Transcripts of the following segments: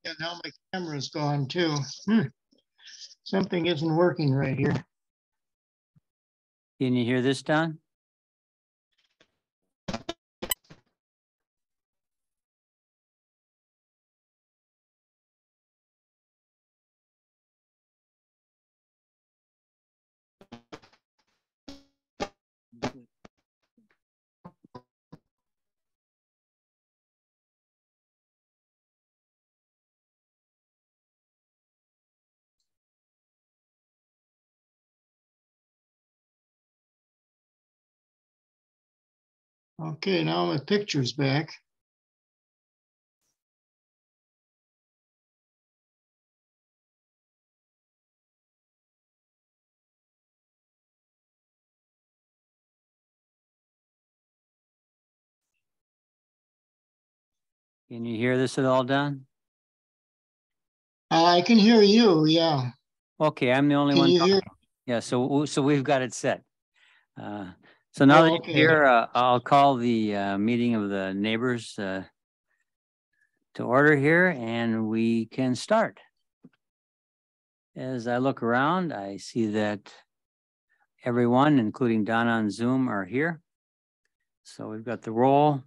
Yeah, now my camera's gone too. Something isn't working right here. Can you hear this, Don? Okay, now my picture's back. Can you hear this at all, Don? I can hear you, yeah. Okay, I'm the only Can one. you hear? Yeah, so we've got it set. So now that okay. you're here, I'll call the meeting of the neighbors to order here, and we can start. As I look around, I see that everyone, including Donna on Zoom, are here. So we've got the roll.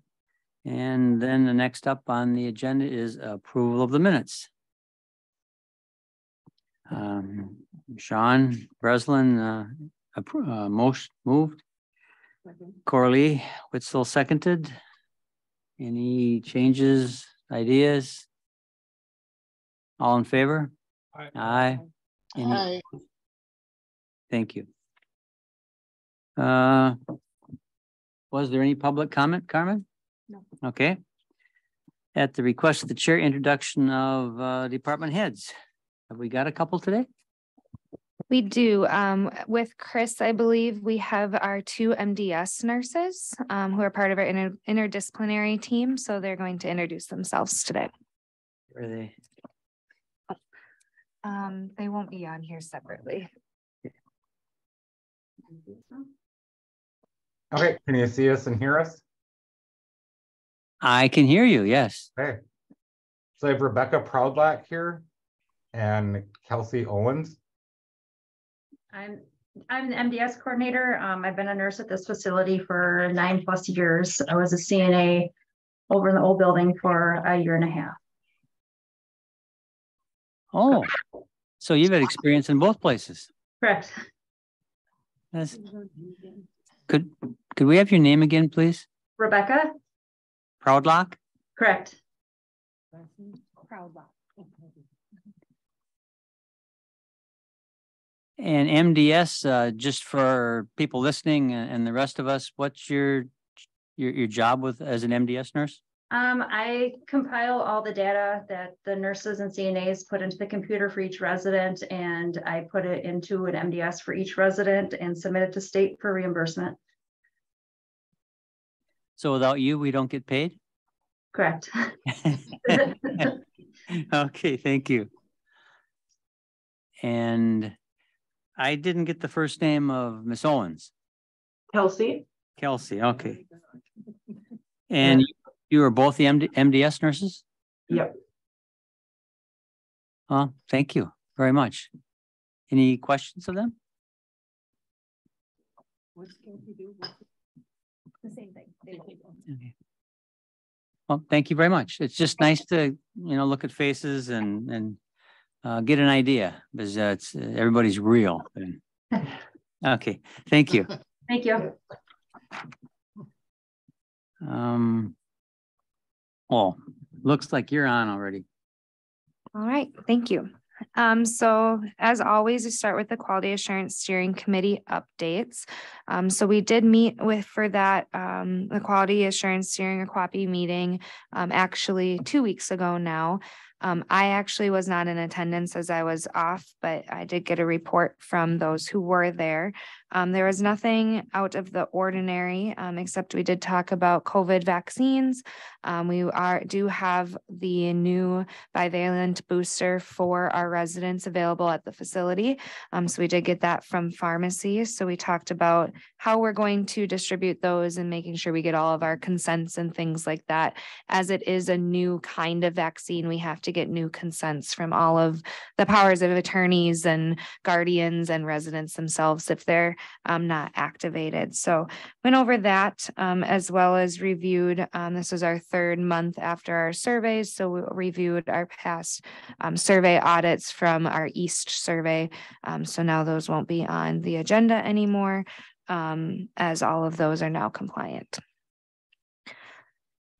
And then the next up on the agenda is approval of the minutes. Sean Breslin most moved. Corley Whitzel seconded. Any changes, ideas? All in favor? Aye. Hi. Thank you. Was there any public comment, Carmen? No. Okay. At the request of the chair, introduction of department heads. Have we got a couple today? We do. With Chris, I believe we have our 2 MDS nurses who are part of our interdisciplinary team. So they're going to introduce themselves today. Where are they? They won't be on here separately. Okay, can you see us and hear us? I can hear you, yes. Okay. So I have Rebecca Proudlack here and Kelsey Owens. I'm an MDS coordinator. I've been a nurse at this facility for 9+ years. I was a CNA over in the old building for 1.5 years. Oh, so you've had experience in both places. Correct. That's, could we have your name again, please? Rebecca? Proudlock? Correct. Proudlock. And MDS, just for people listening and the rest of us, what's your job with as an MDS nurse? I compile all the data that the nurses and CNAs put into the computer for each resident, and I put it into an MDS for each resident and submit it to state for reimbursement. So without you, we don't get paid? Correct. Okay, thank you. And I didn't get the first name of Miss Owens. Kelsey. Kelsey, okay. And you were both the MDS nurses? Yep. Thank you very much. Any questions of them? What's Kelsey do? The same thing. Okay. Well, thank you very much. It's just nice to, look at faces and get an idea, because it's everybody's real. Okay, thank you. Thank you. Well, looks like you're on already. All right, thank you. So as always, we start with the Quality Assurance Steering Committee updates. So we did meet for that, the Quality Assurance Steering or QAPI meeting, actually 2 weeks ago now. I actually was not in attendance as I was off, but I did get a report from those who were there. There was nothing out of the ordinary, except we did talk about COVID vaccines. We do have the new bivalent booster for our residents available at the facility. So we did get that from pharmacies. So we talked about how we're going to distribute those and making sure we get all of our consents and things like that. As it is a new kind of vaccine, we have to get new consents from all of the powers of attorneys and guardians and residents themselves if they're not activated. So went over that as well as reviewed. This was our third month after our surveys. So we reviewed our past survey audits from our East survey. So now those won't be on the agenda anymore, as all of those are now compliant.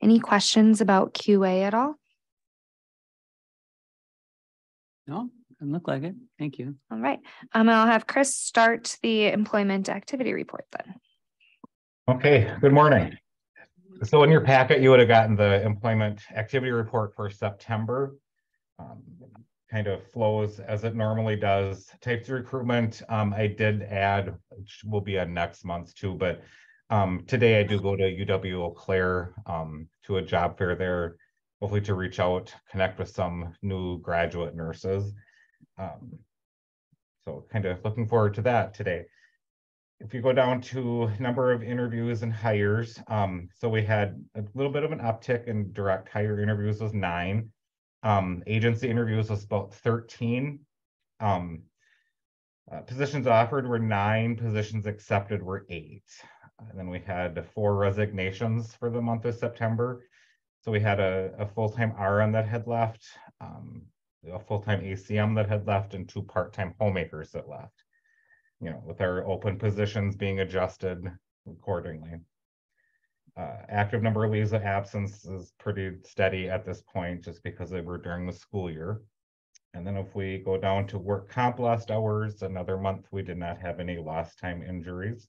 Any questions about QA at all? No, doesn't look like it. Thank you. All right. I'll have Chris start the employment activity report then. Okay, good morning. So in your packet, you would have gotten the employment activity report for September. Kind of flows as it normally does. Types of recruitment, I did add, which will be on next month too, but today I do go to UW Eau Claire to a job fair there, hopefully to reach out, connect with some new graduate nurses. So kind of looking forward to that today. If you go down to number of interviews and hires, so we had a little bit of an uptick in direct hire interviews was 9. Agency interviews was about 13. Positions offered were 9, positions accepted were 8. And then we had 4 resignations for the month of September. So we had a full-time RN that had left, a full-time ACM that had left, and 2 part-time homemakers that left. You know, with our open positions being adjusted accordingly. Active number of leaves of absence is pretty steady at this point, just because they were during the school year. And then if we go down to work comp lost hours, another month we did not have any lost time injuries.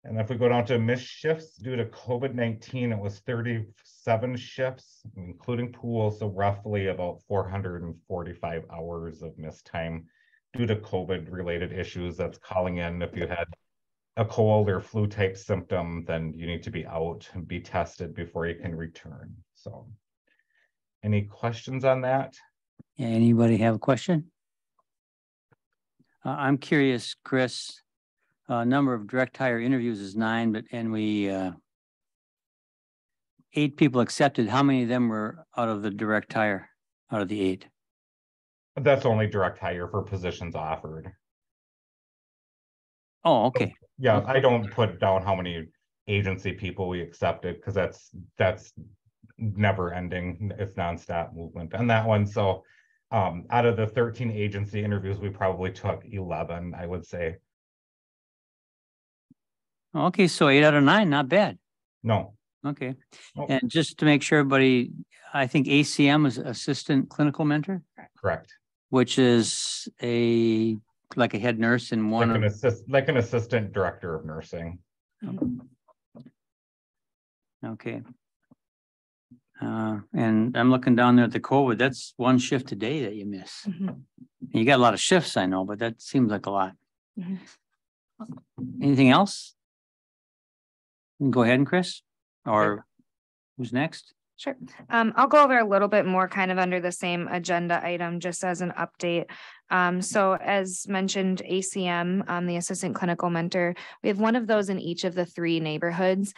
And if we go down to missed shifts due to COVID-19, it was 37 shifts, including pool, so roughly about 445 hours of missed time due to COVID-related issues. That's calling in. If you had a cold or flu type symptom, then you need to be out and be tested before you can return. So any questions on that? Yeah, anybody have a question? I'm curious, Chris, number of direct hire interviews is 9, and we 8 people accepted. How many of them were out of the direct hire, out of the 8? That's only direct hire for positions offered. Oh, okay. Yeah, I don't put down how many agency people we accepted, because that's never ending. It's nonstop movement on that one. So out of the 13 agency interviews, we probably took 11, I would say. Okay, so 8 out of 9, not bad. No. Okay. Nope. And just to make sure everybody, I think ACM is assistant clinical mentor, Correct. which is like a head nurse in one like an assistant director of nursing. Okay. And I'm looking down there at the COVID, that's 1 shift a day that you miss. You got a lot of shifts, I know, but that seems like a lot. Anything else? Go ahead, Chris, or who's next? Sure. I'll go over a little bit more kind of under the same agenda item, just as an update. So as mentioned, ACM, the assistant clinical mentor, we have one of those in each of the 3 neighborhoods.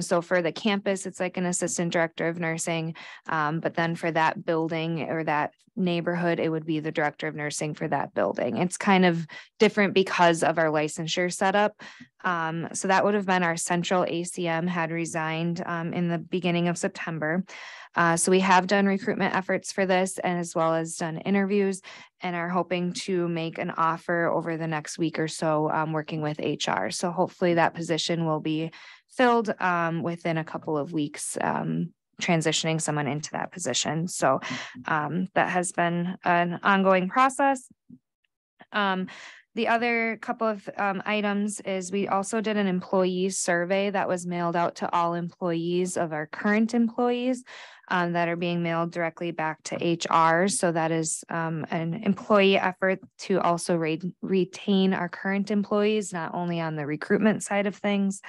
So for the campus, it's like an assistant director of nursing. But then for that building or that neighborhood, it would be the director of nursing for that building. It's kind of different because of our licensure setup. So that would have been our central ACM had resigned in the beginning of September. So we have done recruitment efforts for this, and as well as done interviews, and are hoping to make an offer over the next week or so, working with HR. So hopefully that position will be filled within a couple of weeks, transitioning someone into that position. So that has been an ongoing process. The other couple of items is we also did an employee survey that was mailed out to all employees of our current employees that are being mailed directly back to HR. So that is an employee effort to also retain our current employees, not only on the recruitment side of things.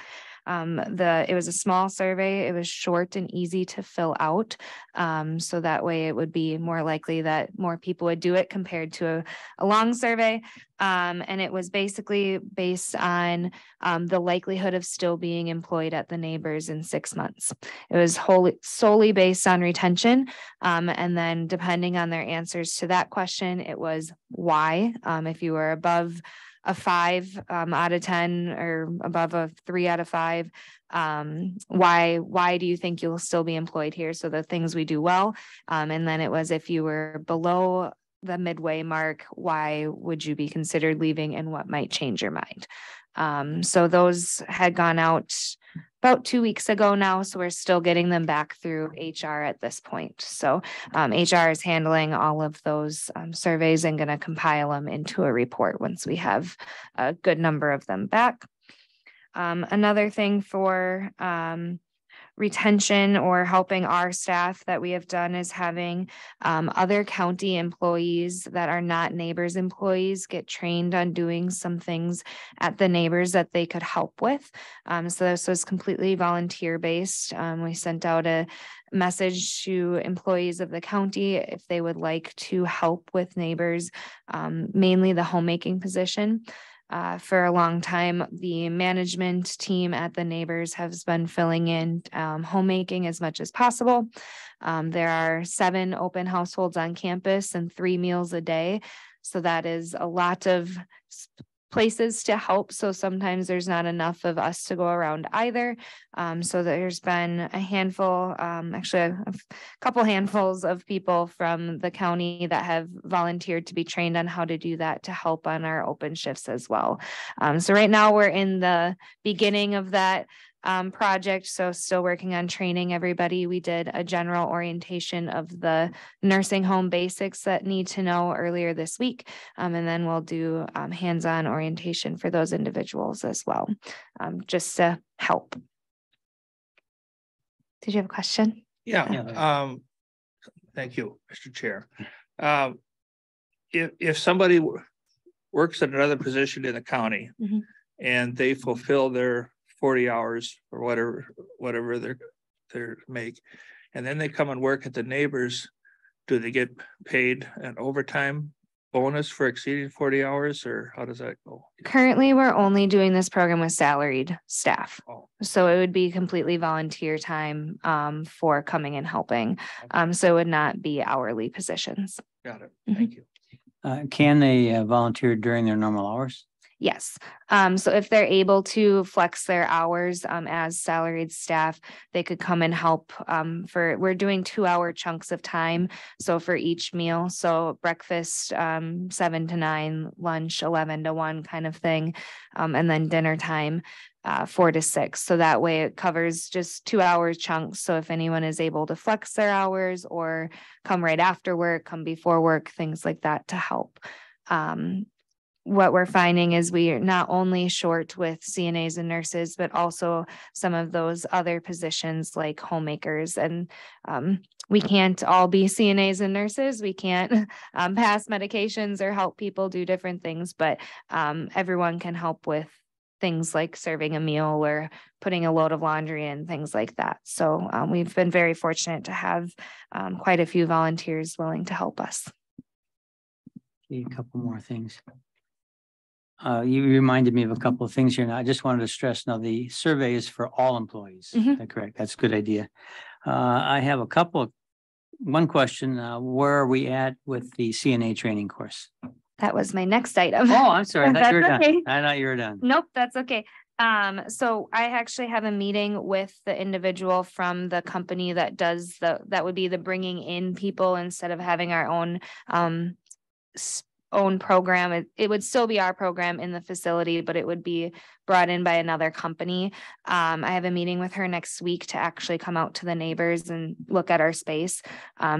It was a small survey. It was short and easy to fill out. So that way it would be more likely that more people would do it compared to a long survey. And it was basically based on the likelihood of still being employed at the neighbors in 6 months. It was solely based on retention. And then depending on their answers to that question, it was why. If you were above a 5 out of 10 or above a 3 out of 5, why do you think you'll still be employed here? So the things we do well. And then it was if you were below the midway mark, why would you be considered leaving and what might change your mind? So those had gone out about 2 weeks ago now. So we're still getting them back through HR at this point. So HR is handling all of those surveys and going to compile them into a report once we have a good number of them back. Another thing for retention or helping our staff that we have done is having other county employees that are not neighbors employees get trained on doing some things at the neighbors that they could help with. So this was completely volunteer based. We sent out a message to employees of the county if they would like to help with neighbors, mainly the homemaking position. For a long time, the management team at the neighbors has been filling in homemaking as much as possible. There are 7 open households on campus and 3 meals a day. So that is a lot of places to help. So sometimes there's not enough of us to go around either. So there's been a handful, actually a couple handfuls of people from the county that have volunteered to be trained on how to do that to help on our open shifts as well. So right now we're in the beginning of that project. So still working on training everybody. We did a general orientation of the nursing home basics that need to know earlier this week. And then we'll do hands-on orientation for those individuals as well, just to help. Did you have a question? Yeah. Thank you, Mr. Chair. If somebody works at another position in the county and they fulfill their 40 hours or whatever their make, and then they come and work at the neighbors, do they get paid an overtime bonus for exceeding 40 hours, or how does that go? Currently, we're only doing this program with salaried staff. Oh. So it would be completely volunteer time for coming and helping. So it would not be hourly positions. Got it. Thank you. Can they volunteer during their normal hours? Yes. So if they're able to flex their hours as salaried staff, they could come and help we're doing 2-hour chunks of time. So for each meal, so breakfast 7 to 9, lunch 11 to 1 kind of thing. And then dinner time 4 to 6. So that way it covers just 2-hour chunks. So if anyone is able to flex their hours or come right after work, come before work, things like that to help. What we're finding is we are not only short with CNAs and nurses, but also some of those other positions like homemakers. And we can't all be CNAs and nurses. We can't pass medications or help people do different things, but everyone can help with things like serving a meal or putting a load of laundry and things like that. So we've been very fortunate to have quite a few volunteers willing to help us. Okay, a couple more things. You reminded me of a couple of things here. And I just wanted to stress now the survey is for all employees. Is that correct? That's a good idea. I have one question. Where are we at with the CNA training course? That was my next item. Oh, I'm sorry. I thought you were done. Okay. I thought you were done. Nope, that's okay. So I actually have a meeting with the individual from the company that does that would be the bringing in people instead of having our own program. It would still be our program in the facility, but it would be brought in by another company. I have a meeting with her next week to actually come out to the neighbors and look at our space.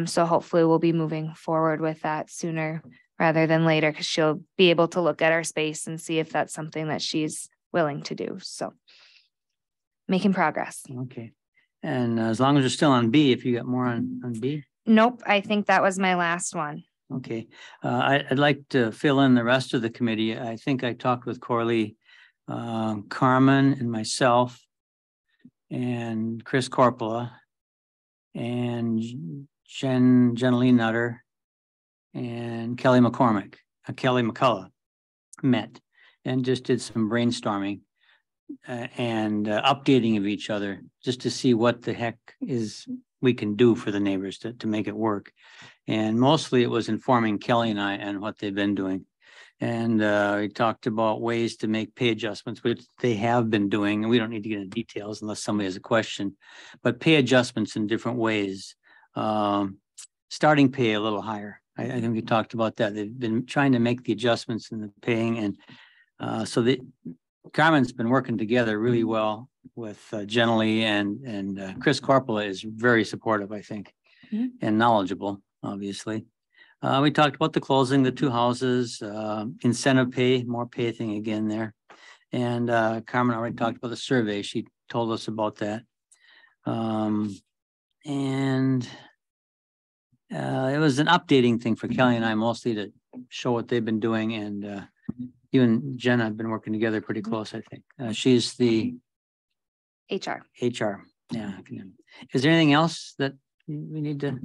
So hopefully we'll be moving forward with that sooner rather than later, because she'll be able to look at our space and see if that's something that she's willing to do. So making progress. Okay. And as long as you're still on B, if you got more on B. Nope, I think that was my last one. Okay, I'd like to fill in the rest of the committee. I think I talked with Corley, Carmen and myself and Chris Corpola and Jenny Nutter and Kelly McCullough met and just did some brainstorming and updating of each other just to see what the heck is we can do for the neighbors to make it work. And mostly it was informing Kelly and I and what they've been doing. And we talked about ways to make pay adjustments, which they have been doing. And we don't need to get into details unless somebody has a question, but pay adjustments in different ways. Starting pay a little higher. I think we talked about that. They've been trying to make the adjustments in the paying. And so Carmen's been working together really well with Jenny and Chris Corpola is very supportive, I think, and knowledgeable, obviously. We talked about the closing, the 2 houses, incentive pay, more pay thing again there. And Carmen already talked about the survey. She told us about that. And it was an updating thing for Kelly and I, mostly to show what they've been doing. And you and Jenna have been working together pretty close, I think. She's the HR. Yeah. Is there anything else that we need to?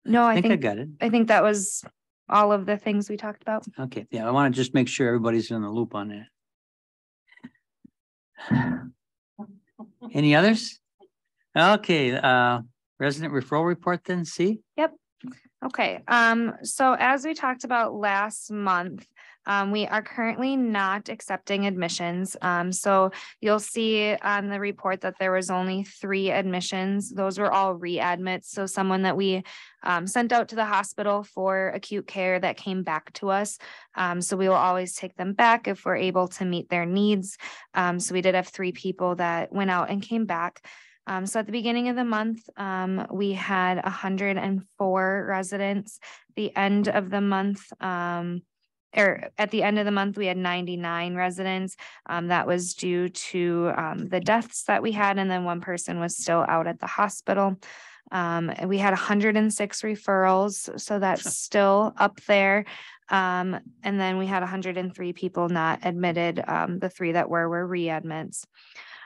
No, I think I got it. I think that was all of the things we talked about. Okay. Yeah. I want to just make sure everybody's in the loop on that. Any others? Okay. Resident referral report then, C? Yep. Okay. So as we talked about last month, we are currently not accepting admissions. So you'll see on the report that there was only 3 admissions. Those were all readmits. So someone that we sent out to the hospital for acute care that came back to us. So we will always take them back if we're able to meet their needs. So we did have 3 people that went out and came back. So at the beginning of the month, we had 104 residents. The end of the month, at the end of the month, we had 99 residents. That was due to the deaths that we had, and then 1 person was still out at the hospital. We had 106 referrals, so that's still up there. And then we had 103 people not admitted. The 3 that were readmits.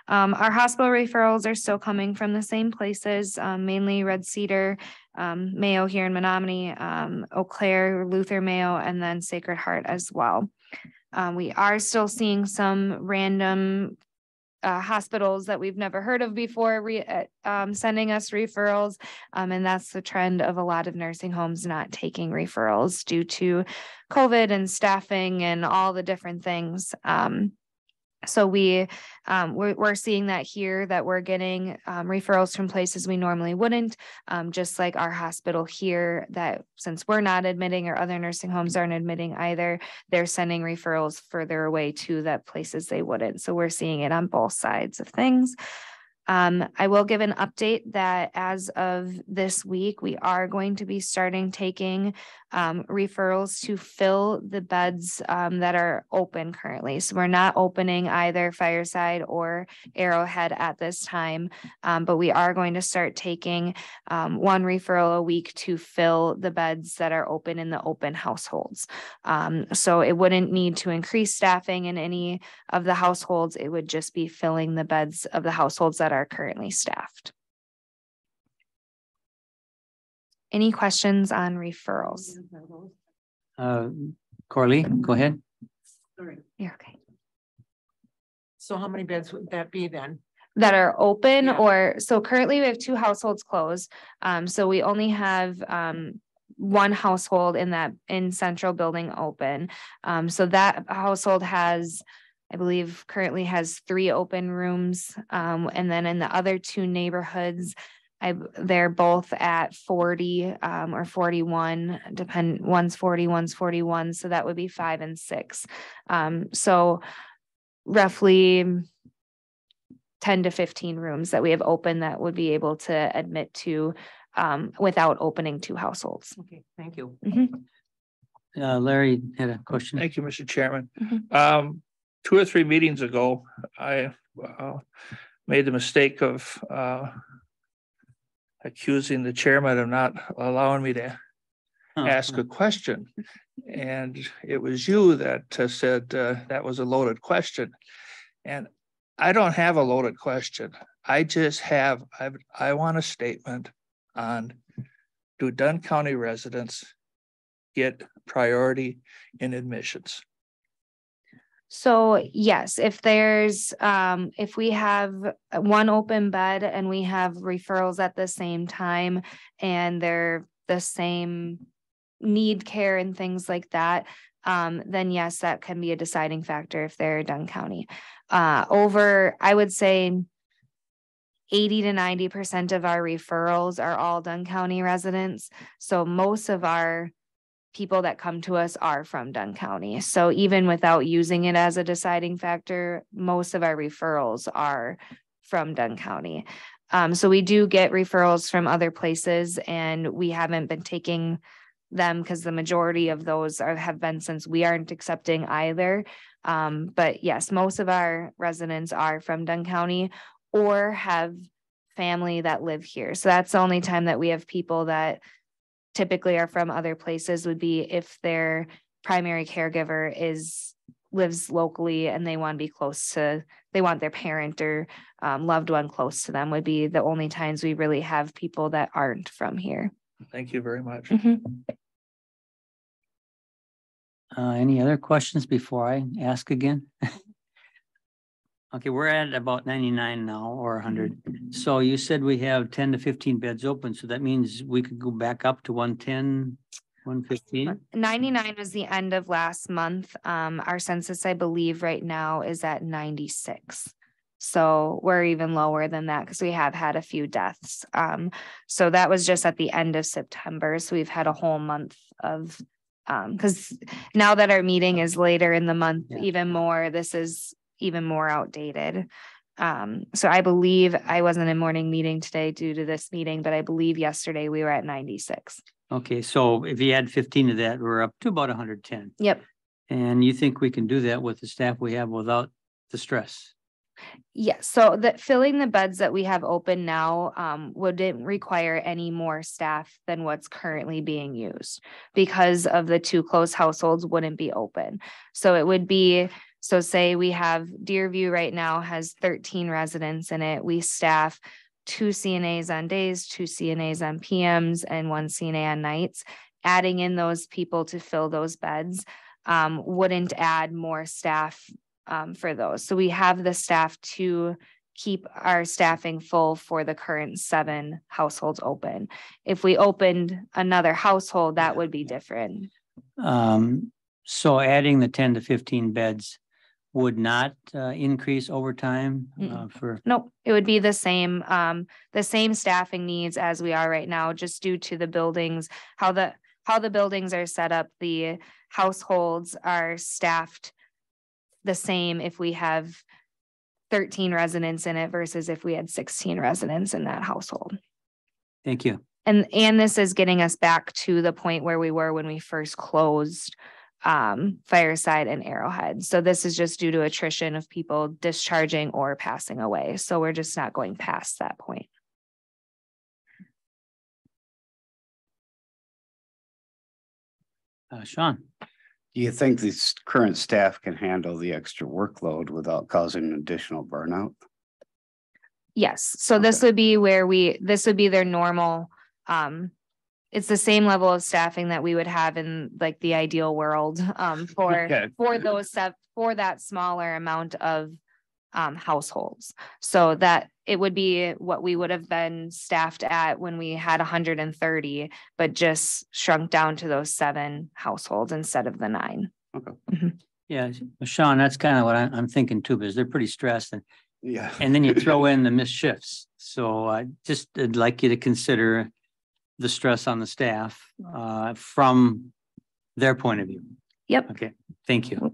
Our hospital referrals are still coming from the same places, mainly Red Cedar, Mayo here in Menominee, Eau Claire, Luther Mayo, and then Sacred Heart as well. We are still seeing some random hospitals that we've never heard of before sending us referrals. And that's the trend of a lot of nursing homes not taking referrals due to COVID and staffing and all the different things. So we're seeing that here, that we're getting referrals from places we normally wouldn't, just like our hospital here, that since we're not admitting or other nursing homes aren't admitting either, they're sending referrals further away to that places they wouldn't. So we're seeing it on both sides of things. I will give an update that as of this week, we are going to be starting taking referrals to fill the beds that are open currently. So we're not opening either Fireside or Arrowhead at this time, but we are going to start taking 1 referral a week to fill the beds that are open in the open households. So it wouldn't need to increase staffing in any of the households. It would just be filling the beds of the households that are currently staffed. Any questions on referrals? Corley, go ahead. Sorry. Yeah, okay. So how many beds would that be then? That are open, Yeah. or so currently we have 2 households closed. So we only have 1 household in central building open. So that household has, I believe, currently has 3 open rooms. And then in the other 2 neighborhoods, they're both at 40 or 41, one's 40, one's 41. So that would be 5 and 6. So roughly 10 to 15 rooms that we have open that would be able to admit to without opening 2 households. Okay, thank you. Larry had a question. Thank you, Mr. Chairman. Mhm. 2 or 3 meetings ago, I made the mistake of accusing the chairman of not allowing me to ask a question. And it was you that said that was a loaded question. And I don't have a loaded question. I just have, I want a statement on, do Dunn County residents get priority in admissions? So yes, if there's, if we have one open bed and we have referrals at the same time and they're the same need care and things like that, then yes, that can be a deciding factor if they're Dunn County. I would say 80 to 90% of our referrals are all Dunn County residents. So most of our people that come to us are from Dunn County. So even without using it as a deciding factor, most of our referrals are from Dunn County. So we do get referrals from other places and we haven't been taking them because the majority of those have been since we aren't accepting either. But yes, most of our residents are from Dunn County or have family that live here. So that's the only time that we have people that typically are from other places would be if their primary caregiver lives locally and they want to be close to, they want their parent or loved one close to them would be the only times we really have people that aren't from here. Thank you very much. Any other questions before I ask again? Okay, we're at about 99 now or 100. So you said we have 10 to 15 beds open. So that means we could go back up to 110, 115? 99 was the end of last month. Our census, I believe right now is at 96. So we're even lower than that because we have had a few deaths. So that was just at the end of September. So we've had a whole month of, because now that our meeting is later in the month, even more, this is even more outdated. So I believe I wasn't in morning meeting today due to this meeting, but I believe yesterday we were at 96. Okay, so if you add 15 to that, we're up to about 110. Yep. And you think we can do that with the staff we have without the stress? Yes, so that filling the beds that we have open now wouldn't require any more staff than what's currently being used because of the 2 close households wouldn't be open. So it would be, so say we have Deerview right now has 13 residents in it. We staff 2 CNAs on days, 2 CNAs on PMs, and 1 CNA on nights. Adding in those people to fill those beds wouldn't add more staff for those. So we have the staff to keep our staffing full for the current 7 households open. If we opened another household, that would be different. So adding the 10 to 15 beds would not increase overtime for? Nope, it would be the same staffing needs as we are right now, just due to the buildings, how the buildings are set up. The households are staffed the same if we have 13 residents in it versus if we had 16 residents in that household. Thank you. And this is getting us back to the point where we were when we first closed Fireside and Arrowhead. So this is just due to attrition of people discharging or passing away. So we're just not going past that point. Sean. Do you think this current staff can handle the extra workload without causing additional burnout? Yes. So this would be where this would be their normal, it's the same level of staffing that we would have in like the ideal world for that smaller amount of households. So that it would be what we would have been staffed at when we had 130, but just shrunk down to those 7 households instead of the 9. Okay. Mm-hmm. Yeah, Sean, that's kind of what I'm thinking too, because they're pretty stressed and then you throw in the missed shifts. So I'd like you to consider the stress on the staff from their point of view. Yep. Okay, thank you.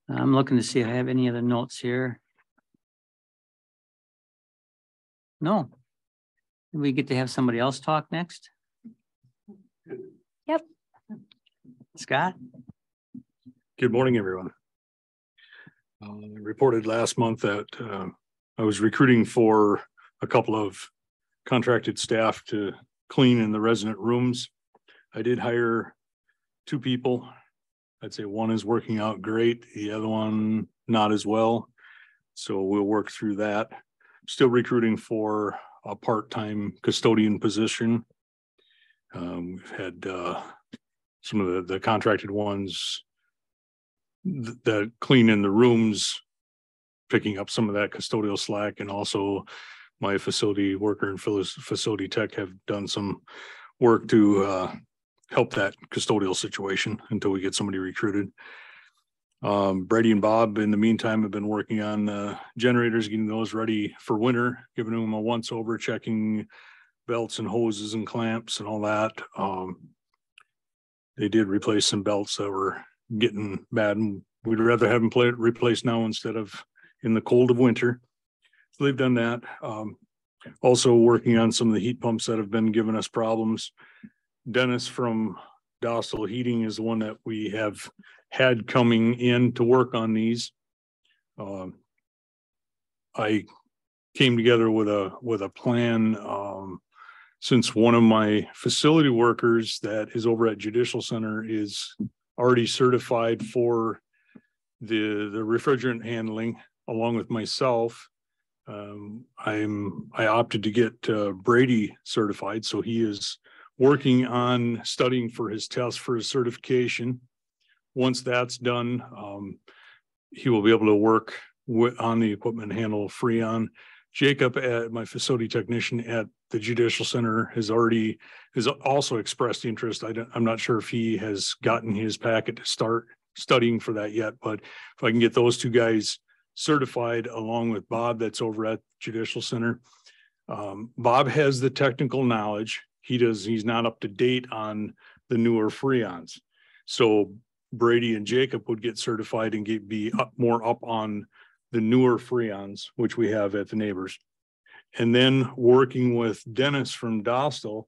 I'm looking to see if I have any other notes here. No. we get to have somebody else talk next? Yep. Scott? Good morning, everyone. I reported last month that I was recruiting for a couple of contracted staff to clean in the resident rooms. I did hire 2 people. I'd say one is working out great, the other one not as well. So we'll work through that. Still recruiting for a part-time custodian position. We've had some of the contracted ones that clean in the rooms, picking up some of that custodial slack, and also my facility worker and facility tech have done some work to help that custodial situation until we get somebody recruited. Brady and Bob, in the meantime, have been working on generators, getting those ready for winter, giving them a once over, checking belts and hoses and clamps and all that. They did replace some belts that were getting bad, and we'd rather have them replaced now instead of in the cold of winter. So they've done that. Also working on some of the heat pumps that have been giving us problems. Dennis from Dostal Heating is the one that we have had coming in to work on these. I came together with a plan, since one of my facility workers that is over at Judicial Center is already certified for the refrigerant handling along with myself. I opted to get Brady certified, so he is working on studying for his test for his certification. Once that's done, he will be able to work on the equipment and handle Freon. Jacob, my facility technician at the Judicial Center, has also expressed interest. I'm not sure if he has gotten his packet to start studying for that yet, but if I can get those 2 guys certified along with Bob that's over at Judicial Center. Bob has the technical knowledge. He's not up to date on the newer Freons. So Brady and Jacob would get certified and be more up on the newer Freons, which we have at the neighbors. And then working with Dennis from Dostal,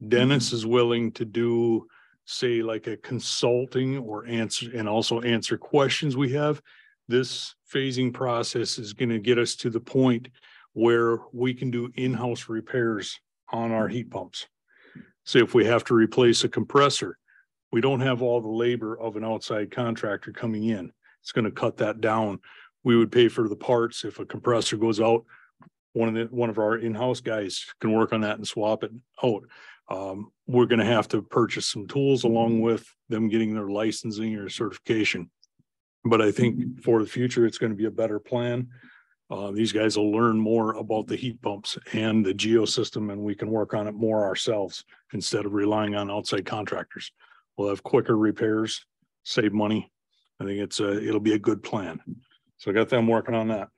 Dennis is willing to do, say, like a consulting or answer questions we have. This phasing process is going to get us to the point where we can do in-house repairs on our heat pumps. So if we have to replace a compressor, we don't have all the labor of an outside contractor coming in. It's going to cut that down. We would pay for the parts. If a compressor goes out, one of our in-house guys can work on that and swap it out. We're going to have to purchase some tools along with them getting their licensing or certification. But I think for the future, it's going to be a better plan. These guys will learn more about the heat pumps and the geo system, and we can work on it more ourselves instead of relying on outside contractors. We'll have quicker repairs, save money. I think it'll be a good plan. So I got them working on that.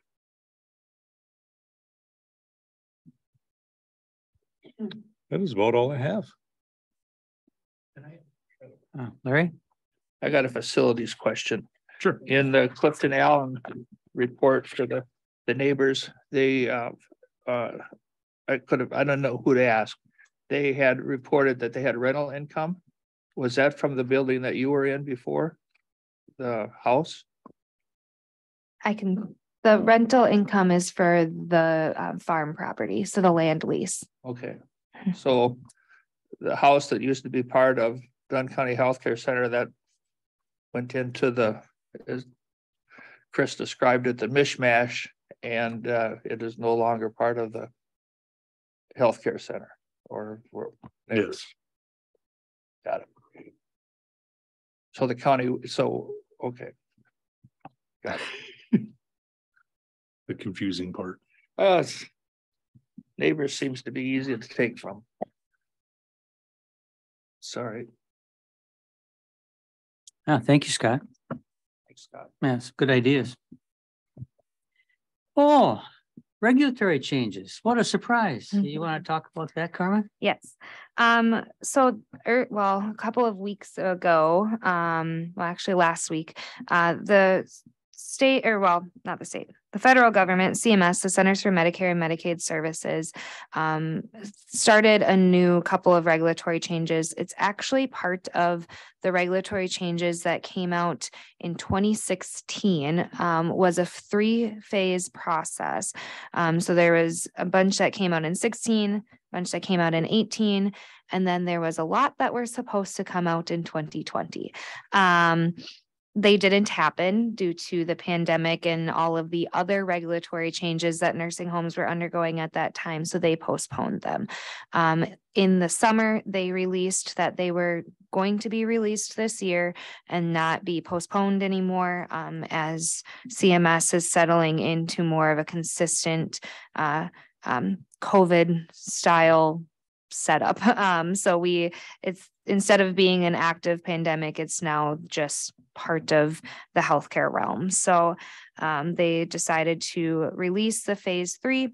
That is about all I have. Larry? I got a facilities question. Sure. In the Clifton Allen report for the neighbors, they I don't know who to ask. They had reported that they had rental income. Was that from the building that you were in before? The house? The rental income is for the farm property, so the land lease. Okay. So the house that used to be part of Dunn County Healthcare Center that went into as Chris described it, the mishmash, and it is no longer part of the healthcare center Yes. Got it. So the county, okay. Got it. The confusing part. Neighbors seems to be easy to take from. Sorry. Thank you, Scott. Thanks, Scott. Yes, good ideas. Oh, regulatory changes. What a surprise. You want to talk about that, Carmen? Yes. So, a couple of weeks ago, actually last week, the state, or well, not the state, the federal government, CMS, the Centers for Medicare and Medicaid Services, started a new couple of regulatory changes. It's actually part of the regulatory changes that came out in 2016, was a 3-phase process. So there was a bunch that came out in 16, a bunch that came out in 18, and then there was a lot that were supposed to come out in 2020. They didn't happen due to the pandemic and all of the other regulatory changes that nursing homes were undergoing at that time. So they postponed them. In the summer, they released that they were going to be released this year and not be postponed anymore, as CMS is settling into more of a consistent COVID style setup. So it's instead of being an active pandemic, it's now just part of the healthcare realm. So they decided to release the phase 3.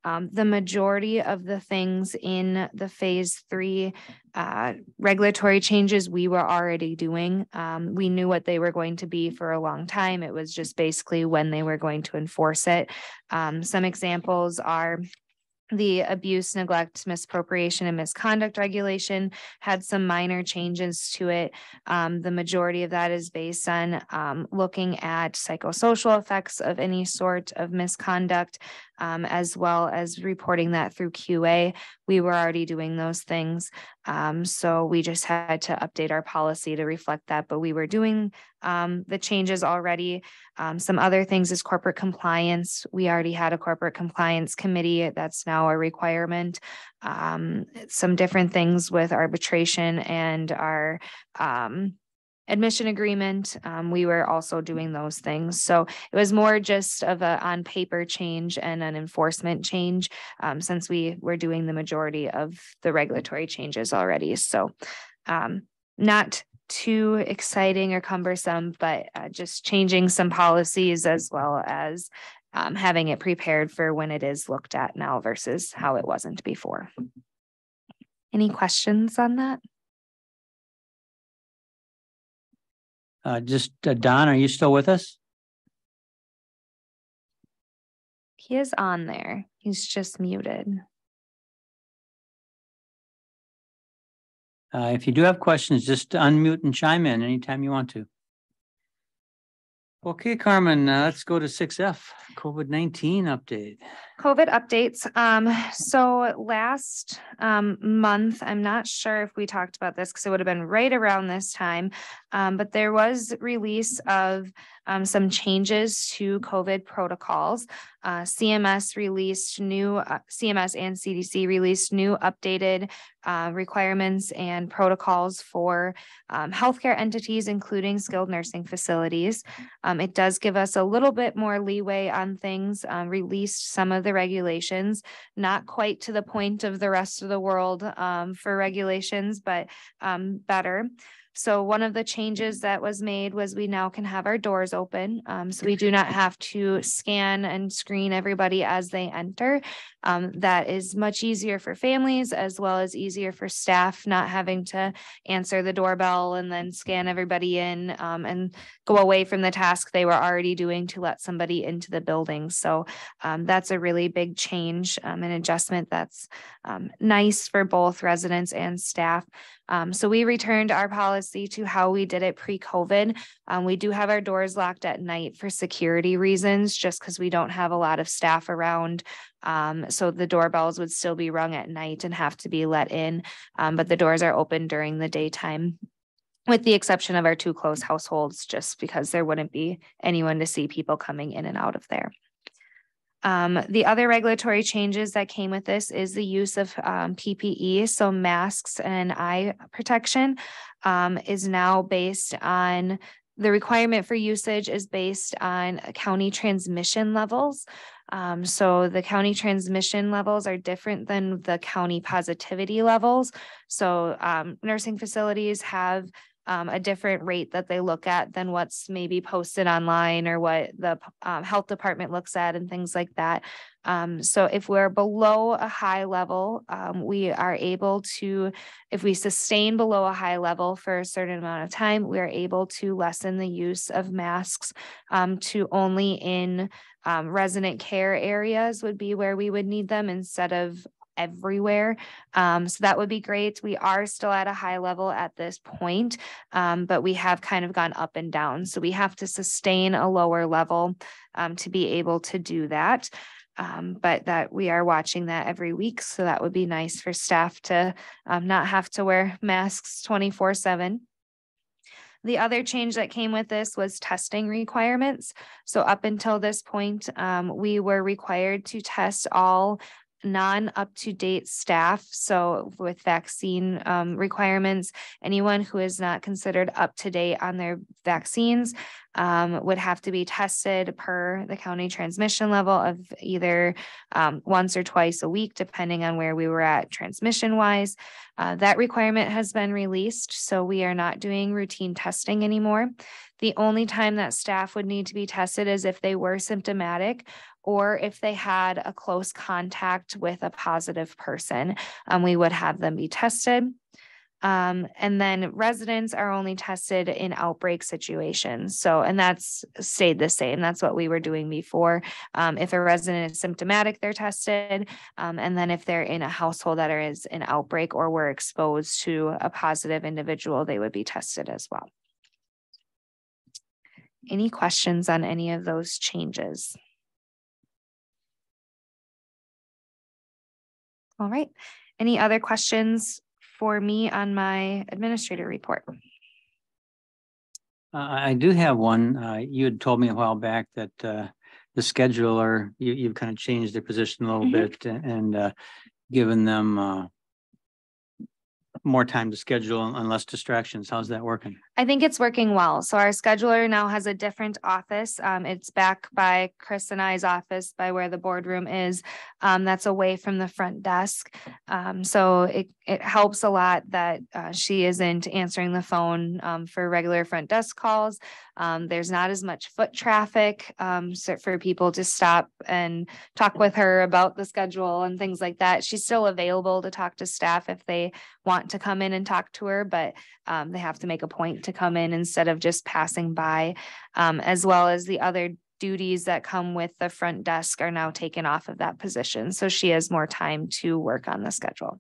The majority of the things in the phase 3 regulatory changes we were already doing. We knew what they were going to be for a long time. It was just basically when they were going to enforce it. Some examples are the abuse, neglect, misappropriation, and misconduct regulation had some minor changes to it. The majority of that is based on looking at psychosocial effects of any sort of misconduct, as well as reporting that through QA. We were already doing those things. So we just had to update our policy to reflect that, but we were doing the changes already. Some other things is corporate compliance. We already had a corporate compliance committee. That's now a requirement. Some different things with arbitration and our admission agreement. We were also doing those things. So it was more just of a on paper change and an enforcement change, since we were doing the majority of the regulatory changes already. So not too exciting or cumbersome, but just changing some policies as well as having it prepared for when it is looked at now versus how it wasn't before. Any questions on that? Don, are you still with us? He is on there. He's just muted. If you do have questions, just unmute and chime in anytime you want to. Okay, Carmen, let's go to 6F, COVID-19 update. COVID updates. So last month, I'm not sure if we talked about this because it would have been right around this time, but there was release of some changes to COVID protocols. CMS and CDC released new updated requirements and protocols for healthcare entities, including skilled nursing facilities. It does give us a little bit more leeway on things, released some of the regulations, not quite to the point of the rest of the world for regulations, but better. So one of the changes that was made was we now can have our doors open. So we do not have to scan and screen everybody as they enter. That is much easier for families as well as easier for staff, not having to answer the doorbell and then scan everybody in and go away from the task they were already doing to let somebody into the building. So that's a really big change, an adjustment that's nice for both residents and staff. So we returned our policy to how we did it pre-COVID. We do have our doors locked at night for security reasons, just because we don't have a lot of staff around. So the doorbells would still be rung at night and have to be let in, but the doors are open during the daytime, with the exception of our 2 close households, just because there wouldn't be anyone to see people coming in and out of there. The other regulatory changes that came with this is the use of PPE, so masks and eye protection is now based on, the requirement for usage is based on county transmission levels. So the county transmission levels are different than the county positivity levels. So nursing facilities have a different rate that they look at than what's maybe posted online or what the health department looks at and things like that. So if we're below a high level, we are able to, if we sustain below a high level for a certain amount of time, we are able to lessen the use of masks to only in resident care areas would be where we would need them instead of everywhere. So that would be great. We are still at a high level at this point, but we have kind of gone up and down. So we have to sustain a lower level to be able to do that. But that we are watching that every week. So that would be nice for staff to not have to wear masks 24/7. The other change that came with this was testing requirements. So up until this point, we were required to test all non-up-to-date staff. So with vaccine requirements, anyone who is not considered up-to-date on their vaccines would have to be tested per the county transmission level of either once or twice a week, depending on where we were at transmission wise. That requirement has been released, so we are not doing routine testing anymore. The only time that staff would need to be tested is if they were symptomatic or if they had a close contact with a positive person, we would have them be tested. And then residents are only tested in outbreak situations. So, and that's stayed the same. That's what we were doing before. If a resident is symptomatic, they're tested. And then if they're in a household that is an outbreak or were exposed to a positive individual, they would be tested as well. Any questions on any of those changes? All right. Any other questions for me on my administrator report? I do have one. You had told me a while back that the scheduler, you've kind of changed their position a little bit and given them more time to schedule and less distractions. How's that working? I think it's working well. So our scheduler now has a different office. It's back by Chris and I's office by where the boardroom is. That's away from the front desk. So it helps a lot that she isn't answering the phone for regular front desk calls. There's not as much foot traffic so for people to stop and talk with her about the schedule and things like that. She's still available to talk to staff if they want to come in and talk to her, but they have to make a point to come in instead of just passing by, as well as the other duties that come with the front desk are now taken off of that position. So she has more time to work on the schedule.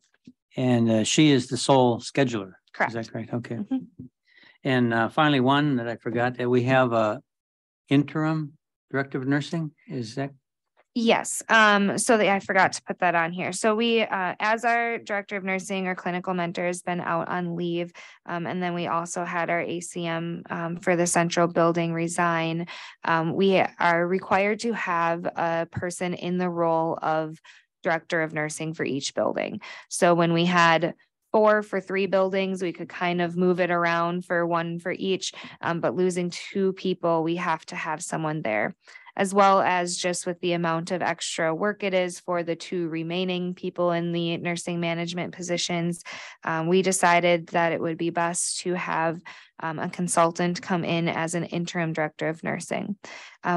And she is the sole scheduler. Correct. Is that correct? Okay. And finally, one that I forgot, that we have a interim director of nursing. Is that? Yes. So I forgot to put that on here. So we, as our director of nursing or clinical mentor has been out on leave. And then we also had our ACM for the central building resign. We are required to have a person in the role of director of nursing for each building. So when we had 4 for 3 buildings, we could kind of move it around for 1 for each, but losing 2 people, we have to have someone there, as well as just with the amount of extra work it is for the 2 remaining people in the nursing management positions. We decided that it would be best to have a consultant come in as an interim director of nursing.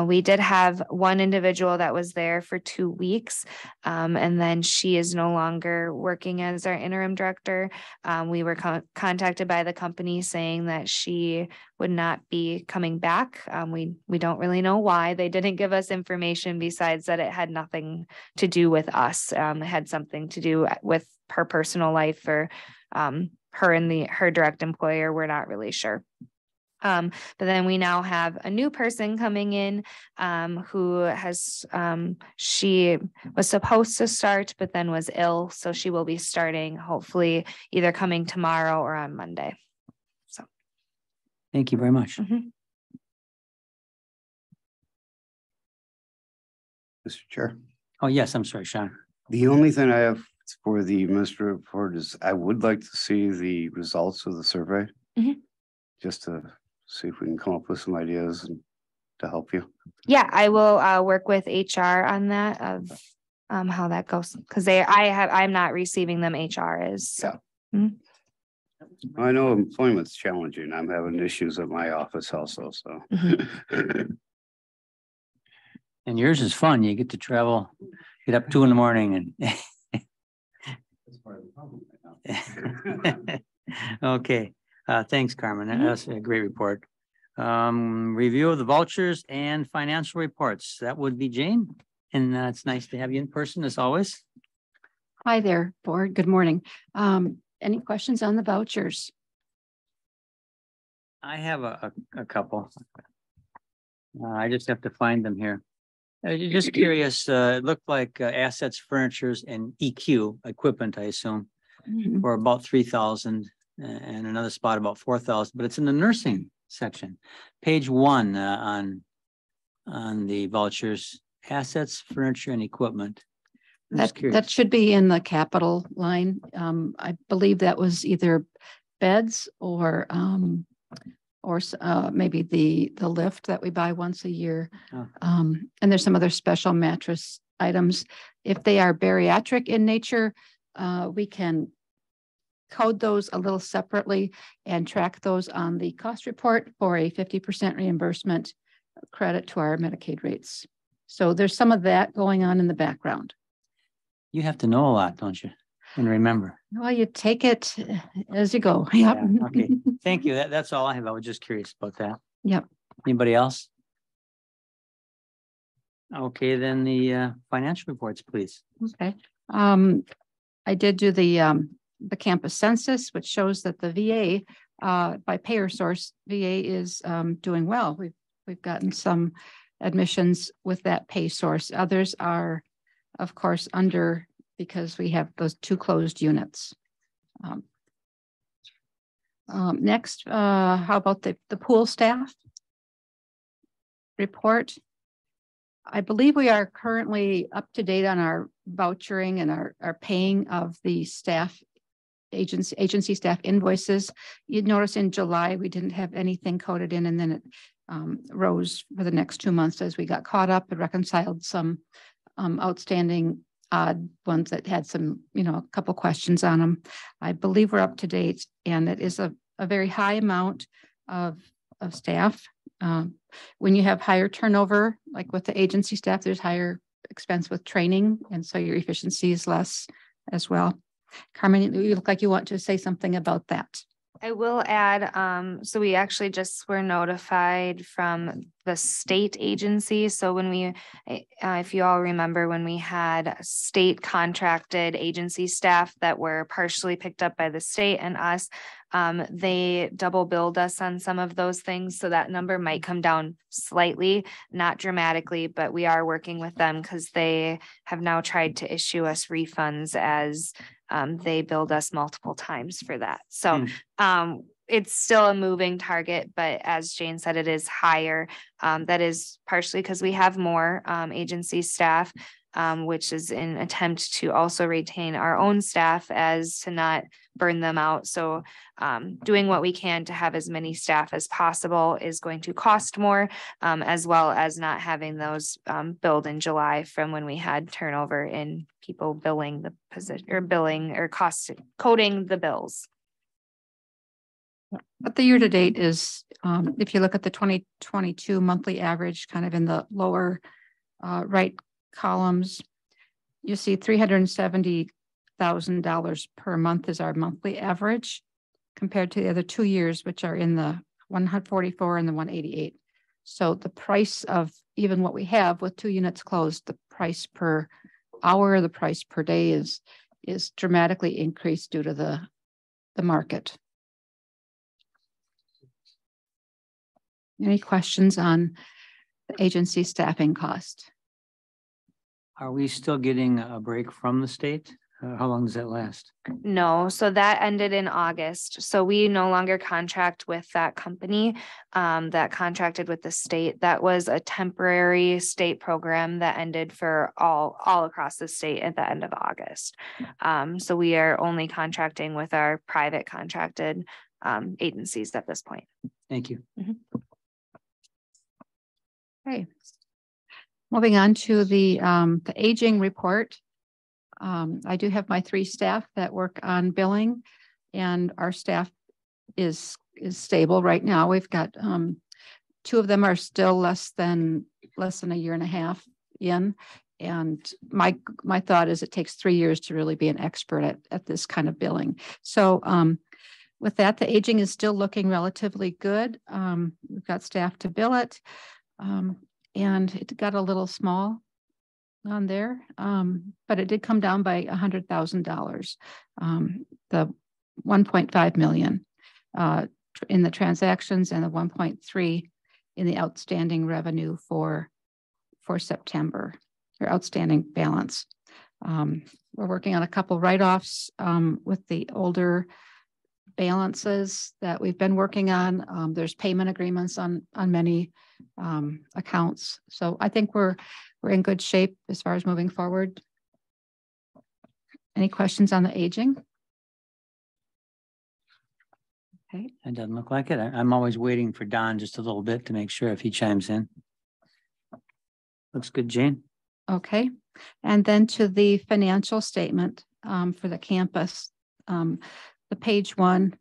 We did have 1 individual that was there for 2 weeks, and then she is no longer working as our interim director. We were contacted by the company saying that she would not be coming back. We don't really know why. They didn't give us information besides that it had nothing to do with us. It had something to do with her personal life or her and her direct employer. We're not really sure. But then we now have a new person coming in who has, she was supposed to start, but then was ill. So she will be starting hopefully either coming tomorrow or on Monday. So. Thank you very much. Mr. Chair. Oh, yes, I'm sorry, Sean. The only thing I have for the administrative report is I would like to see the results of the survey. Just to see if we can come up with some ideas and to help you. Yeah, I will work with HR on that of how that goes because I'm not receiving them. HR is so. I know employment's challenging. I'm having issues at my office also, so. And yours is fun. You get to travel, get up 2 a.m. and. Okay, thanks, Carmen. That's a great report. Review of the vouchers and financial reports. That would be Jane. And it's nice to have you in person as always. Hi there, board. Good morning. Any questions on the vouchers? I have a couple. I just have to find them here. Just curious, it looked like assets, furnitures, and EQ equipment, I assume, for about 3,000 and another spot about 4,000, but it's in the nursing section. Page 1 on the vouchers, assets, furniture, and equipment. That should be in the capital line. I believe that was either beds or maybe the lift that we buy once a year. Oh. And there's some other special mattress items. If they are bariatric in nature, we can code those a little separately and track those on the cost report for a 50% reimbursement credit to our Medicaid rates. So there's some of that going on in the background. You have to know a lot, don't you? And remember. Well, you take it as you go. Yep. Yeah, okay. Thank you. That's all I have. I was just curious about that. Yep. Anybody else? Okay, then the financial reports, please. Okay. I did do the campus census, which shows that the VA by payer source, VA is doing well. We've gotten some admissions with that pay source. Others are, of course, under because we have those 2 closed units. Next, how about the pool staff report? I believe we are currently up to date on our vouchering and our paying of the staff agency staff invoices. You'd notice in July, we didn't have anything coded in, and then it rose for the next 2 months as we got caught up and reconciled some outstanding odd ones that had some, a couple questions on them. I believe we're up to date, and it is a very high amount of staff. When you have higher turnover, like with the agency staff, there's higher expense with training, and so your efficiency is less as well. Carmen, you look like you want to say something about that. I will add, so we actually just were notified from the state agency. So when we, if you all remember, when we had state contracted agency staff that were partially picked up by the state and us, they double billed us on some of those things. So that number might come down slightly, not dramatically, but we are working with them because they have now tried to issue us refunds as they billed us multiple times for that. So it's still a moving target, but as Jane said, it is higher. That is partially because we have more agency staff, which is an attempt to also retain our own staff as to not burn them out. So doing what we can to have as many staff as possible is going to cost more, as well as not having those billed in July from when we had turnover in people billing the position or billing or cost coding the bills. But the year to date is, if you look at the 2022 monthly average, kind of in the lower right columns, you see $370,000 per month is our monthly average compared to the other 2 years, which are in the 144 and the 188. So the price of even what we have with 2 units closed, the price per hour, the price per day is dramatically increased due to the market. Any questions on the agency staffing cost? Are we still getting a break from the state? How long does that last? No, so that ended in August. So we no longer contract with that company that contracted with the state. That was a temporary state program that ended for all across the state at the end of August. So we are only contracting with our private contracted agencies at this point. Thank you. Okay. Moving on to the aging report. I do have my 3 staff that work on billing. and our staff is stable right now. We've got two of them are still less than a year and a half in. And my thought is it takes 3 years to really be an expert at this kind of billing. So with that, the aging is still looking relatively good. We've got staff to bill it. And it got a little small on there, but it did come down by $100,000. The 1.5 million in the transactions and the 1.3 in the outstanding revenue for September, or outstanding balance. We're working on a couple write-offs with the older balances that we've been working on. There's payment agreements on many accounts. So I think we're in good shape as far as moving forward. Any questions on the aging? Okay. It doesn't look like it. I'm always waiting for Don just a little bit to make sure if he chimes in. Looks good, Jane. Okay. And then to the financial statement for the campus, the page 1.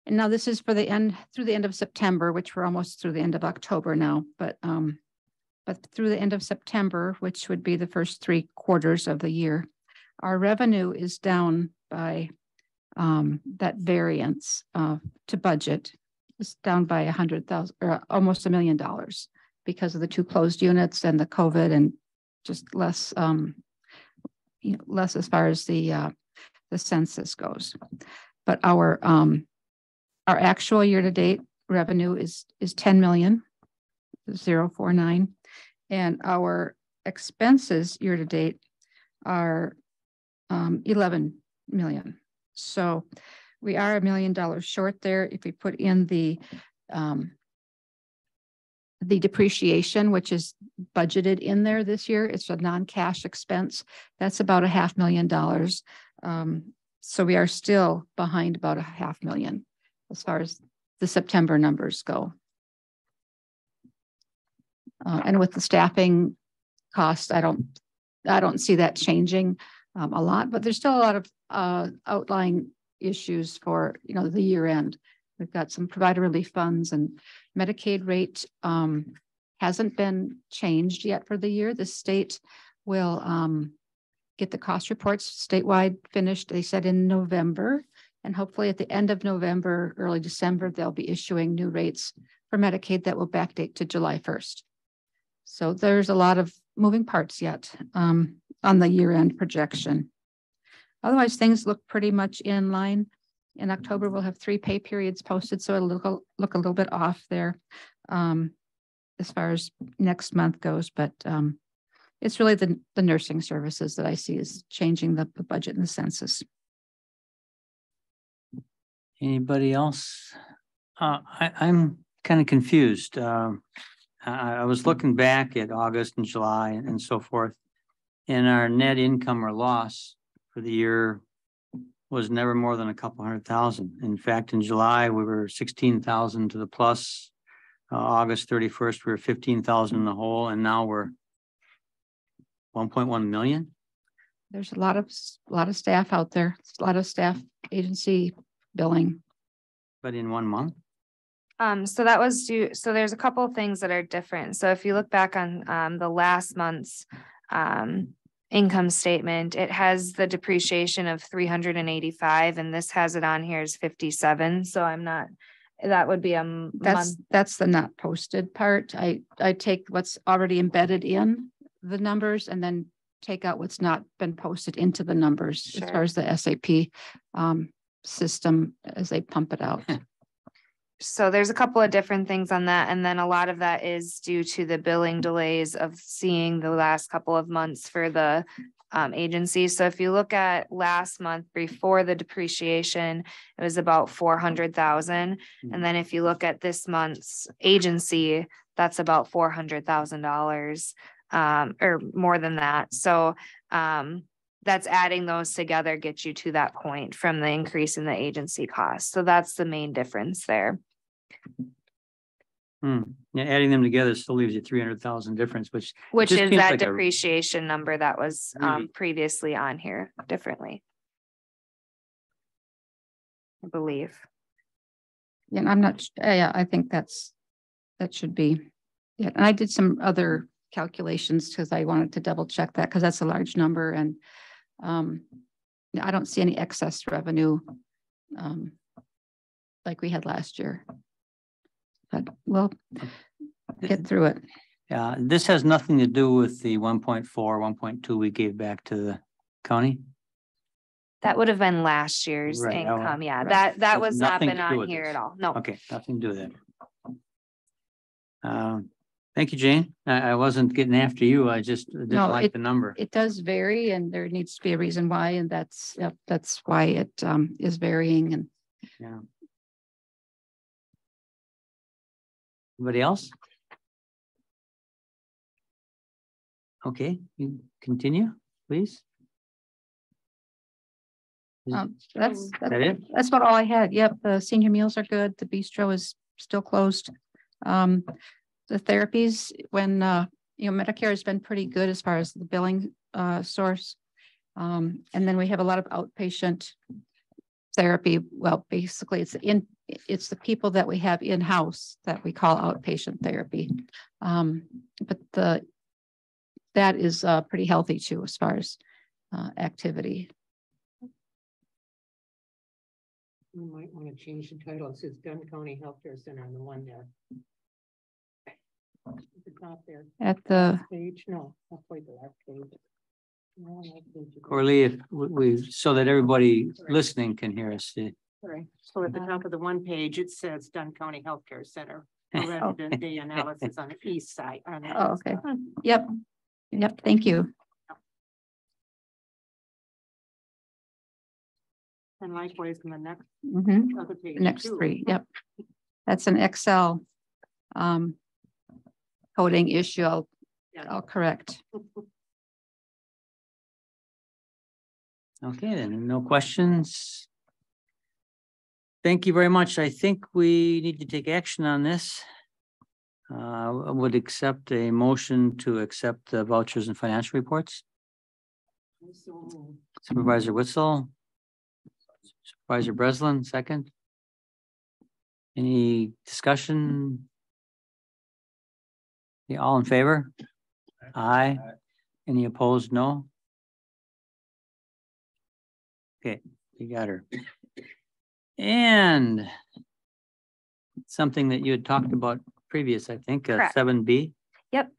And now this is for the end, through the end of September, which we're almost through the end of October now, but through the end of September, which would be the first 3 quarters of the year, our revenue is down by that variance to budget. It's down by $100,000 or almost $1 million because of the 2 closed units and the COVID, and just less, less as far as the census goes. But our actual year-to-date revenue is 10,000,049, and our expenses year-to-date are 11 million. So we are $1 million short there. If we put in the depreciation, which is budgeted in there this year, it's a non-cash expense. That's about $500,000. So we are still behind about $500,000 as far as the September numbers go. And with the staffing costs, I don't see that changing a lot, but there's still a lot of outlying issues for the year end. We've got some provider relief funds, and Medicaid rate hasn't been changed yet for the year. The state will get the cost reports statewide finished, they said, in November. And hopefully at the end of November, early December, they'll be issuing new rates for Medicaid that will backdate to July 1st. So there's a lot of moving parts yet on the year-end projection. Otherwise, things look pretty much in line. In October, we'll have 3 pay periods posted, so it'll look a little bit off there as far as next month goes. But it's really the nursing services that I see is changing the budget and the census. Anybody else? I'm kind of confused. I was looking back at August and July and so forth, and our net income or loss for the year was never more than a couple $100,000. In fact, in July, we were 16,000 to the plus. August 31st, we were 15,000 in the hole, and now we're 1.1 million. There's a lot of staff out there. It's a lot of staff agency billing. But in 1 month? So that was due. So there's a couple of things that are different. So if you look back on the last month's income statement, it has the depreciation of 385, and this has it on here as 57. So I'm not, that would be a month. That's the not posted part. I take what's already embedded in the numbers and then take out what's not been posted into the numbers. Sure. As far as the SAP system as they pump it out. So there's a couple of different things on that. And then a lot of that is due to the billing delays of seeing the last couple of months for the agency. So if you look at last month before the depreciation, it was about 400,000. And then if you look at this month's agency, that's about $400,000 or more than that. So that's adding those together gets you to that point from the increase in the agency cost. So that's the main difference there. Yeah, adding them together still leaves you 300,000 difference, which is that like depreciation number that was previously on here differently. I believe. Yeah, and I'm not, yeah, I think that should be, yeah, and I did some other calculations because I wanted to double check that because that's a large number and I don't see any excess revenue like we had last year. But we'll get through it. Yeah, this has nothing to do with the 1.4, 1.2 we gave back to the county. That would have been last year's Right, income. Yeah, right. that Has was not nothing been to do on with here this. at all. No. Okay, nothing to do with that. Thank you, Jane. I wasn't getting after you. I just didn't No, like the number. It does vary and there needs to be a reason why, and that's why it is varying. And Yeah. Anybody else? Okay, you continue, please. that's that it? That's about all I had. Yep, the senior meals are good. The bistro is still closed. The therapies, when Medicare has been pretty good as far as the billing source. And then we have a lot of outpatient therapy. Well, basically it's the people that we have in-house that we call outpatient therapy. But that is pretty healthy too, as far as activity. We might want to change the title. It says Dunn County Healthcare Center on the one there. At the top there. At the Page, no, halfway the last page. Corley, if we so that everybody listening can hear us. Sorry. So at the top of the one page, it says Dunn County Healthcare Center. Resident day analysis on the east side. Oh, okay. Yep. Yep. Thank you. And likewise in the next other page. Next too. 3. Yep. That's an Excel coding issue. I'll correct. Okay, then no questions. Thank you very much. I think we need to take action on this. I would accept a motion to accept the vouchers and financial reports. Supervisor Witzel. Supervisor Breslin, second. Any discussion? Yeah, all in favor? Aye. Any opposed? No. Okay, you got her. And something that you had talked about previous, I think, 7B. Yep.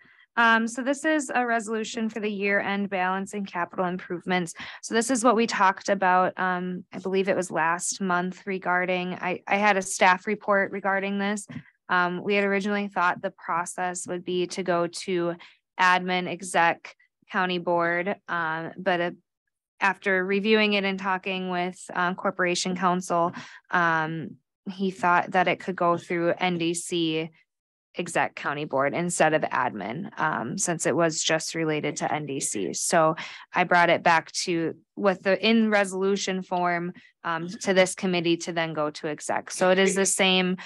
So this is a resolution for the year-end balance and capital improvements. So this is what we talked about. I believe it was last month regarding, I had a staff report regarding this. We had originally thought the process would be to go to admin, exec, county board, but after reviewing it and talking with corporation counsel, he thought that it could go through NDC exec county board instead of admin, since it was just related to NDC. So I brought it back to with the in resolution form to this committee to then go to exec. So it is the same,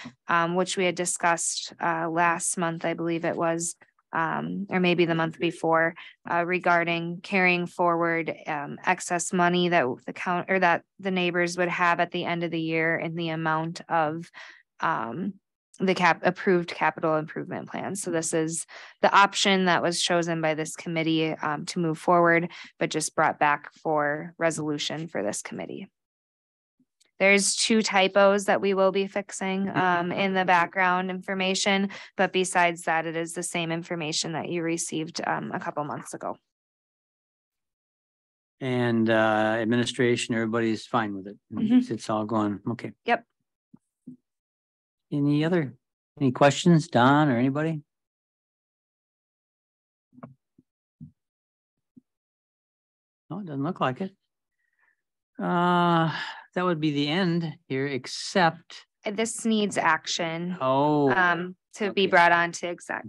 which we had discussed last month, I believe it was, or maybe the month before, regarding carrying forward excess money that the count or that the neighbors would have at the end of the year in the amount of the approved capital improvement plan. So this is the option that was chosen by this committee to move forward, but just brought back for resolution for this committee. There's 2 typos that we will be fixing in the background information, but besides that, it is the same information that you received a couple months ago. And administration, everybody's fine with it. It's all going, okay. Yep. Any questions, Don or anybody? No, it doesn't look like it. That would be the end here, except. This needs action. Oh. To be brought on to exec.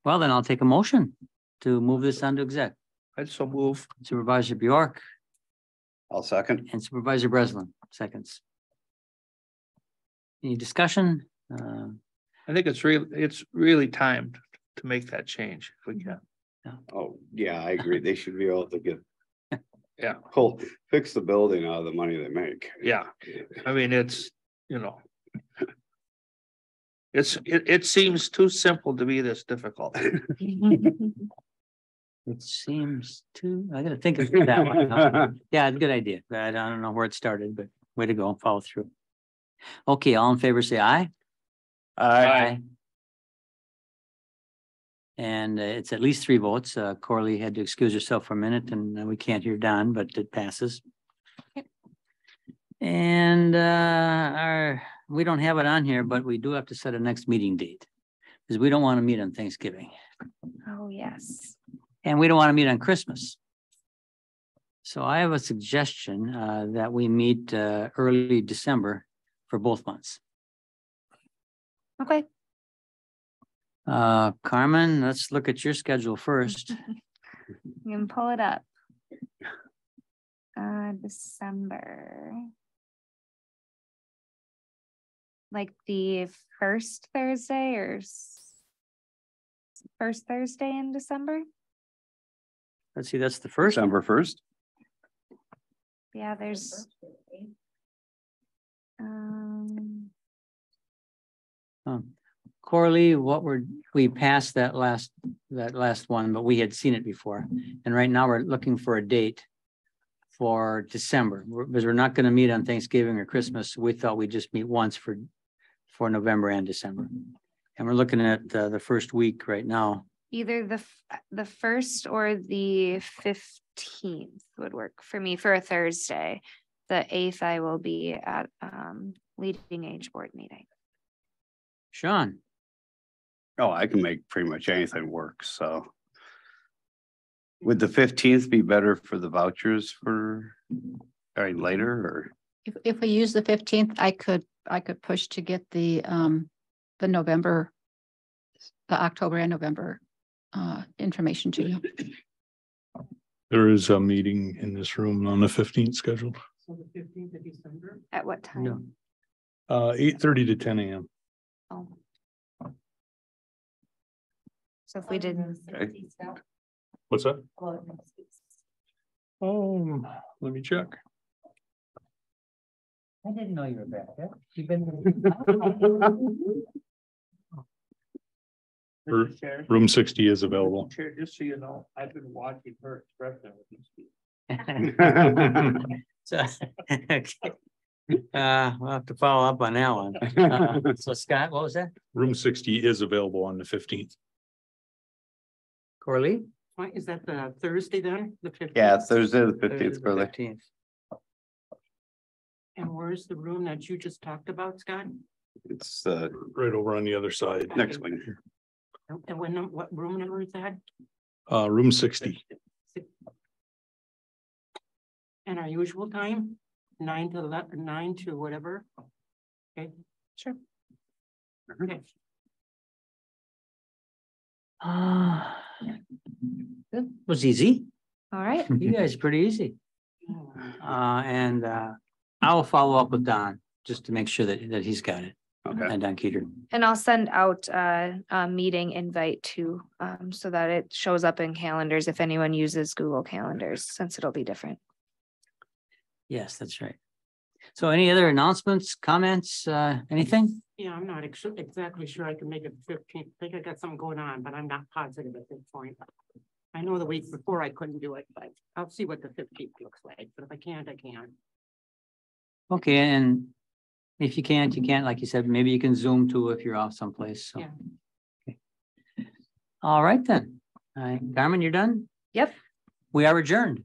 Well, then I'll take a motion to move this on to exec. I'd so move. Supervisor Bjork. I'll second. And Supervisor Breslin, seconds. Any discussion? I think it's really timed to make that change if we can. Oh, yeah, I agree. They should be able to get Yeah. Well, fix the building out of the money they make. Yeah, I mean, it's, you know. It seems too simple to be this difficult. It seems to, I gotta think of that one. Yeah, it's a good idea. I don't know where it started, but way to go, follow through. Okay, all in favor, say aye. Aye. And it's at least 3 votes. Corley had to excuse herself for a minute and we can't hear Don, but it passes. And we don't have it on here, but we do have to set a next meeting date. Because we don't want to meet on Thanksgiving. Oh, yes. And we don't want to meet on Christmas. So I have a suggestion that we meet early December for both months. Okay. Carmen, let's look at your schedule first. You can pull it up. December. Like the first Thursday or first Thursday in December? Let's see, that's the first. December 1st. Yeah, there's. Corley, we passed that last one, but we had seen it before. And right now we're looking for a date for December, because we're not going to meet on Thanksgiving or Christmas. We thought we'd just meet once for November and December. And we're looking at the first week right now. Either the 1st or the 15th would work for me for a Thursday. The 8th I will be at leading age board meeting. Sean. Oh, I can make pretty much anything work, so. Would the 15th be better for the vouchers later or? If we use the 15th, I could push to get the November, the October and November information to you. There is a meeting in this room on the 15th scheduled. So the 15th of December? At what time? No. 8:30 to 10 a.m. Oh. So if we did. Okay. What's that? Let me check. I didn't know you were back. You've been. Room 60 is available. Chair, just so you know, I've been watching her expression with these people. So, okay. We'll have to follow up on that one. So Scott, what was that? Room 60 is available on the 15th. Corley? Is that the Thursday then? The 15th? Yeah, Thursday the 15th, Thursday the Corley. 15th. And where's the room that you just talked about, Scott? It's Right over on the other side. next wing. And what room number is that? Room 60. And our usual time? 9 to 11, 9 to whatever? Okay, Sure. okay. That was easy. All right. You guys pretty easy. And I will follow up with Don just to make sure that he's got it. Okay. And Don Keeter. And I'll send out a meeting invite too, so that it shows up in calendars if anyone uses Google Calendars, since it'll be different. Yes, that's right. So any other announcements, comments, anything? Yeah, I'm not exactly sure I can make it 15th. I think I got something going on, but I'm not positive at this point. I know the week before I couldn't do it, but I'll see what the 15th looks like. But if I can't, I can't. Okay, and if you can't, you can't, like you said, maybe you can Zoom too if you're off someplace. So. Yeah. Okay. All right then. Carmen, you're done? Yep. We are adjourned.